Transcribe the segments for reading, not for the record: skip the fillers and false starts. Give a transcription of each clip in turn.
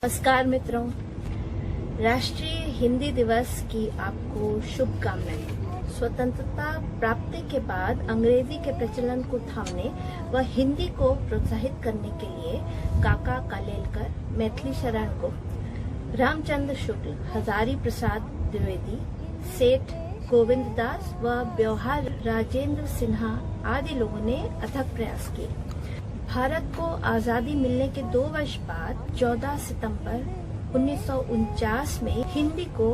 नमस्कार मित्रों, राष्ट्रीय हिंदी दिवस की आपको शुभकामनाएं। स्वतंत्रता प्राप्ति के बाद अंग्रेजी के प्रचलन को थामने व हिंदी को प्रोत्साहित करने के लिए काका कालेलकर, मैथिली शरण गुप्त, रामचंद्र शुक्ल, हजारी प्रसाद द्विवेदी, सेठ गोविंद दास व व्यवहार राजेंद्र सिन्हा आदि लोगों ने अथक प्रयास किए। भारत को आजादी मिलने के 2 वर्ष बाद 14 सितंबर 1949 में हिंदी को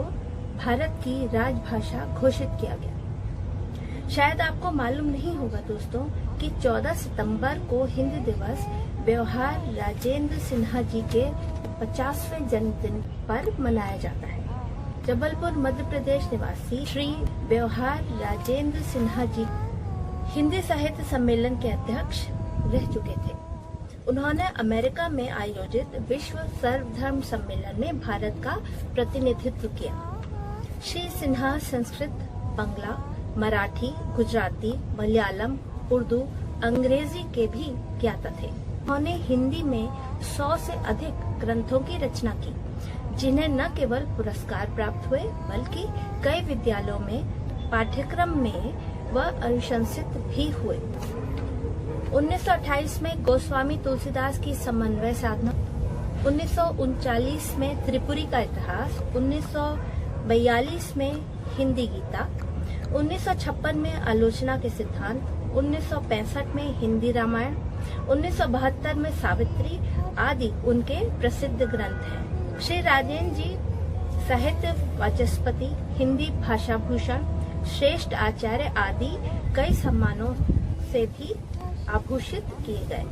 भारत की राजभाषा घोषित किया गया। शायद आपको मालूम नहीं होगा दोस्तों कि 14 सितंबर को हिंदी दिवस व्यवहार राजेंद्र सिन्हा जी के 50वें जन्मदिन पर मनाया जाता है। जबलपुर मध्य प्रदेश निवासी श्री व्यवहार राजेंद्र सिन्हा जी हिंदी साहित्य सम्मेलन के अध्यक्ष रह चुके थे। उन्होंने अमेरिका में आयोजित विश्व सर्वधर्म सम्मेलन में भारत का प्रतिनिधित्व किया। श्री सिन्हा संस्कृत, बंगला, मराठी, गुजराती, मलयालम, उर्दू, अंग्रेजी के भी ज्ञाता थे। उन्होंने हिंदी में 100 से अधिक ग्रंथों की रचना की, जिन्हें न केवल पुरस्कार प्राप्त हुए बल्कि कई विद्यालयों में पाठ्यक्रम में वह अनुशंसित भी हुए। 1928 में गोस्वामी तुलसीदास की समन्वय साधना, 1939 में त्रिपुरी का इतिहास, 1942 में हिंदी गीता, 1956 में आलोचना के सिद्धांत, 1965 में हिंदी रामायण, 1972 में सावित्री आदि उनके प्रसिद्ध ग्रंथ हैं। श्री राजेंद्र जी साहित्य वाचस्पति, हिंदी भाषा भूषण, श्रेष्ठ आचार्य आदि कई सम्मानों से भी आभूषित किए गए।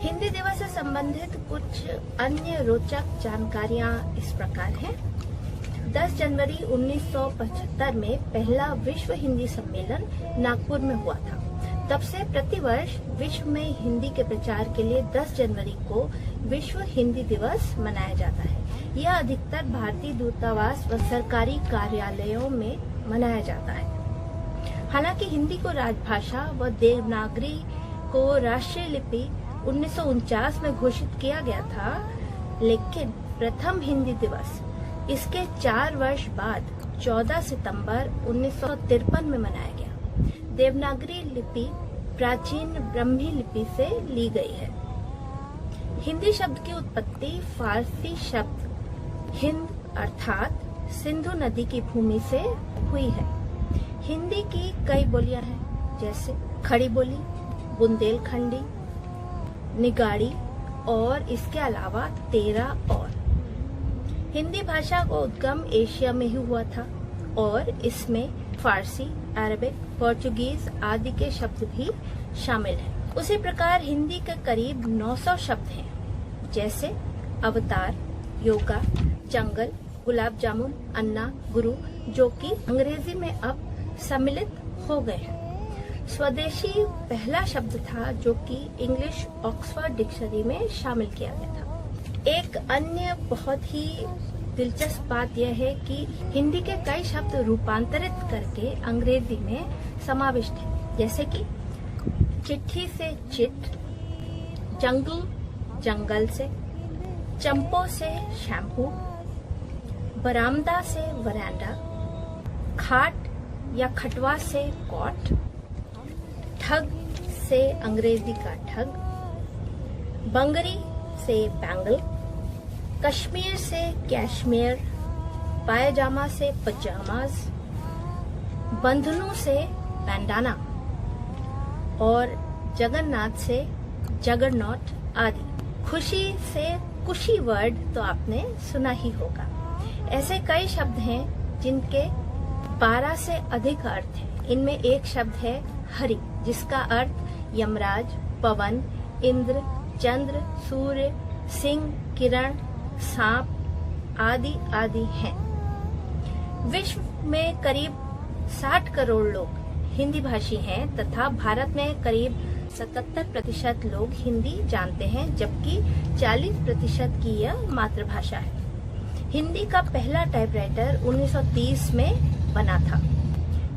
हिंदी दिवस से संबंधित कुछ अन्य रोचक जानकारियां इस प्रकार हैं। 10 जनवरी 1975 में पहला विश्व हिंदी सम्मेलन नागपुर में हुआ था। तब से प्रतिवर्ष विश्व में हिंदी के प्रचार के लिए 10 जनवरी को विश्व हिंदी दिवस मनाया जाता है। यह अधिकतर भारतीय दूतावास व सरकारी कार्यालयों में मनाया जाता है। हालांकि हिंदी को राजभाषा व देवनागरी को राष्ट्रीय लिपि 1949 में घोषित किया गया था, लेकिन प्रथम हिंदी दिवस इसके 4 वर्ष बाद 14 सितंबर 1953 में मनाया गया। देवनागरी लिपि प्राचीन ब्रह्मी लिपि से ली गई है। हिंदी शब्द की उत्पत्ति फारसी शब्द हिंद अर्थात सिंधु नदी की भूमि से हुई है। हिंदी की कई बोलियां हैं, जैसे खड़ी बोली, बुंदेलखंडी, निगाड़ी और इसके अलावा 13 और। हिंदी भाषा का उद्गम एशिया में ही हुआ था और इसमें फारसी, अरबिक, पोर्चुगीज आदि के शब्द भी शामिल हैं। उसी प्रकार हिंदी के करीब 900 शब्द हैं, जैसे अवतार, योगा, जंगल, गुलाब जामुन, अन्ना, गुरु, जो कि अंग्रेजी में अब सम्मिलित हो गए हैं। स्वदेशी पहला शब्द था जो कि इंग्लिश ऑक्सफोर्ड डिक्शनरी में शामिल किया गया था। एक अन्य बहुत ही दिलचस्प बात यह है कि हिंदी के कई शब्द रूपांतरित करके अंग्रेजी में समाविष्ट हैं, जैसे कि चिट्ठी से चिट, जंगल जंगल से, चंपो से शैम्पू, बरामदा से वरांडा, खाट या खटवा से कॉट, ठग से अंग्रेजी का ठग, बंगरी से बैंगल, कश्मीर से कैश्मीर, पायजामा से पजामाज, बंधनु से बैंडाना और जगन्नाथ से जगरनॉट आदि। खुशी से कुशी वर्ड तो आपने सुना ही होगा। ऐसे कई शब्द हैं जिनके 12 से अधिक अर्थ हैं। इनमें एक शब्द है हरि, जिसका अर्थ यमराज, पवन, इंद्र, चंद्र, सूर्य, सिंह, किरण, सांप आदि आदि हैं। विश्व में करीब 60 करोड़ लोग हिंदी भाषी हैं तथा भारत में करीब 77% लोग हिंदी जानते हैं, जबकि 40% की यह मातृभाषा है। हिंदी का पहला टाइपराइटर 1930 में बना था।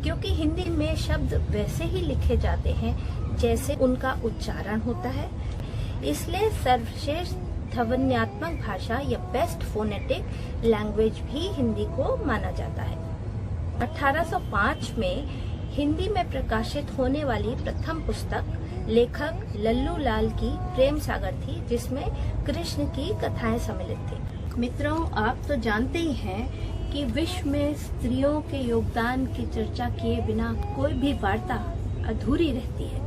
क्योंकि हिंदी में शब्द वैसे ही लिखे जाते हैं जैसे उनका उच्चारण होता है, इसलिए सर्वश्रेष्ठ ध्वन्यात्मक भाषा या बेस्ट फोनेटिक लैंग्वेज भी हिंदी को माना जाता है। 1805 में हिंदी में प्रकाशित होने वाली प्रथम पुस्तक लेखक लल्लू लाल की प्रेम सागर थी, जिसमें कृष्ण की कथाएं सम्मिलित थी। मित्रों, आप तो जानते ही हैं कि विश्व में स्त्रियों के योगदान की चर्चा किए बिना कोई भी वार्ता अधूरी रहती है।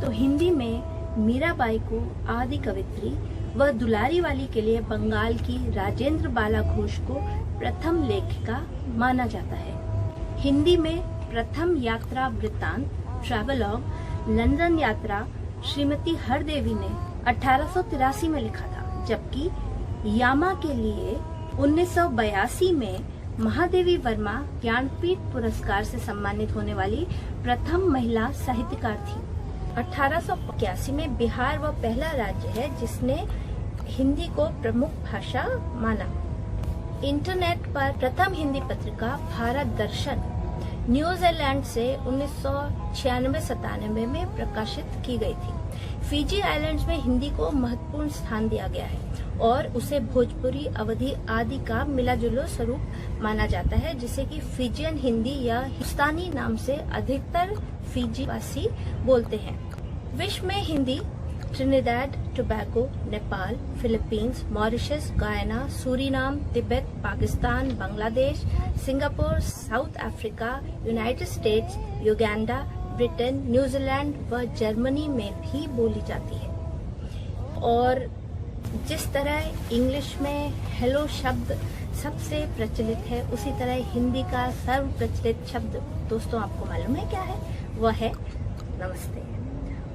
तो हिंदी में मीराबाई को आदि कवित्री व दुलारी वाली के लिए बंगाल की राजेंद्र बाला घोष को प्रथम लेखिका माना जाता है। हिंदी में प्रथम यात्रा वृत्तांत ट्रैवलॉग लंदन यात्रा श्रीमती हरदेवी ने 1883 में लिखा था, जबकि यामा के लिए 1982 में महादेवी वर्मा ज्ञानपीठ पुरस्कार से सम्मानित होने वाली प्रथम महिला साहित्यकार थी। 1881 में बिहार वह पहला राज्य है जिसने हिंदी को प्रमुख भाषा माना। इंटरनेट पर प्रथम हिंदी पत्रिका भारत दर्शन न्यूजीलैंड से 1996-97 में प्रकाशित की गई थी। फिजी आइलैंड्स में हिंदी को महत्वपूर्ण स्थान दिया गया है और उसे भोजपुरी, अवधी आदि का मिला जुला स्वरूप माना जाता है, जिसे कि फिजियन हिंदी या हिंदुस्तानी नाम से अधिकतर फिजी वासी बोलते हैं। विश्व में Hindi Trinidad Tobago, Nepal, Philippines, Mauritius, Guyana, Suriname, Tibet, Pakistan, Bangladesh, Singapore, south Africa, United states, Uganda, Britain, New Zealand व जर्मनी में भी बोली जाती है। और जिस तरह इंग्लिश में हेलो शब्द सबसे प्रचलित है, उसी तरह हिंदी का सर्व प्रचलित शब्द दोस्तों आपको मालूम है क्या है? वह है नमस्ते।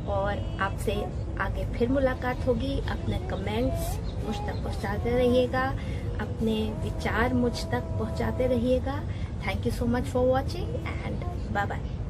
और आपसे आगे फिर मुलाकात होगी। अपने कमेंट्स मुझ तक पहुंचाते रहिएगा, अपने विचार मुझ तक पहुंचाते रहिएगा। Thank you so much for watching and bye bye.